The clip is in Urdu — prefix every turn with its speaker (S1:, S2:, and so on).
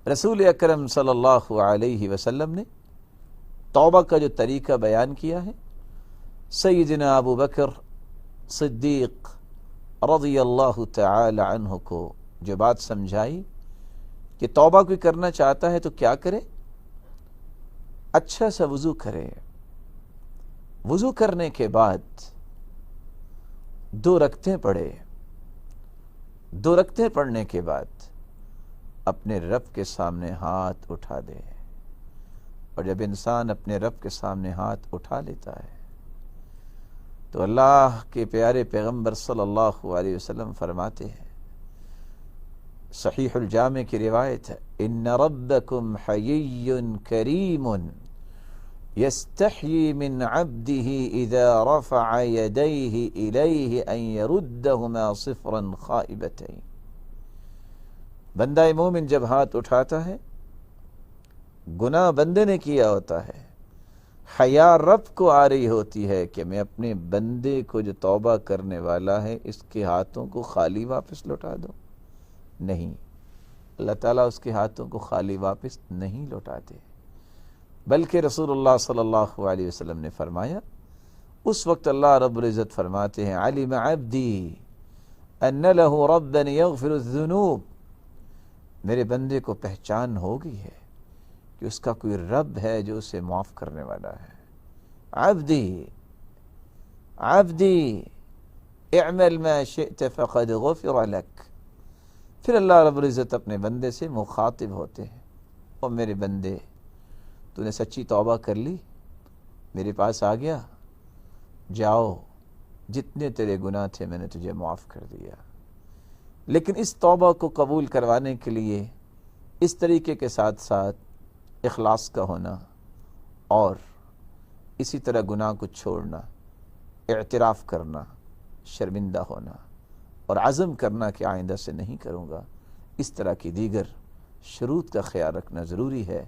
S1: رسول اکرم صلی اللہ علیہ وسلم نے توبہ کا جو طریقہ بیان کیا ہے، سیدنا ابو بکر صدیق رضی اللہ تعالی عنہ کو جو بات سمجھائی کہ توبہ کوئی کرنا چاہتا ہے تو کیا کرے، اچھا سا وضو کرے، وضو کرنے کے بعد 2 رکعتیں پڑھے، 2 رکعتیں پڑھنے کے بعد اپنے رب کے سامنے ہاتھ اٹھا دے۔ اور جب انسان اپنے رب کے سامنے ہاتھ اٹھا لیتا ہے تو اللہ کے پیارے پیغمبر صلی اللہ علیہ وسلم فرماتے ہیں، صحیح الجامع کی روایت ہے، ان ربکم حیی کریم یستحیی من عبده اذا رفع یدیہ الیہ ان یردہما صفرا خائبتین۔ بندہ مومن جب ہاتھ اٹھاتا ہے، گناہ بندے نے کیا ہوتا ہے، حیا رب کو آ رہی ہوتی ہے کہ میں اپنے بندے کو جو توبہ کرنے والا ہے اس کے ہاتھوں کو خالی واپس لوٹا دوں۔ نہیں، اللہ تعالیٰ اس کے ہاتھوں کو خالی واپس نہیں لوٹاتے، بلکہ رسول اللہ صلی اللہ علیہ وسلم نے فرمایا، اس وقت اللہ رب العزت فرماتے ہیں، علم عبدی ان لہ ربا یغفر الذنوب، میرے بندے کو پہچان ہو گئی ہے کہ اس کا کوئی رب ہے جو اسے معاف کرنے والا ہے۔ عبدی عبدی اعمل ما شئت فقد غفر لک۔ پھر اللہ رب العزت اپنے بندے سے مخاطب ہوتے ہیں، او میرے بندے، تو نے سچی توبہ کر لی، میرے پاس آ گیا، جاؤ، جتنے تیرے گناہ تھے میں نے تجھے معاف کر دیا۔ لیکن اس توبہ کو قبول کروانے کے لیے اس طریقے کے ساتھ ساتھ اخلاص کا ہونا اور اسی طرح گناہ کو چھوڑنا، اعتراف کرنا، شرمندہ ہونا اور عزم کرنا کہ آئندہ سے نہیں کروں گا، اس طرح کی دیگر شروط کا خیال رکھنا ضروری ہے۔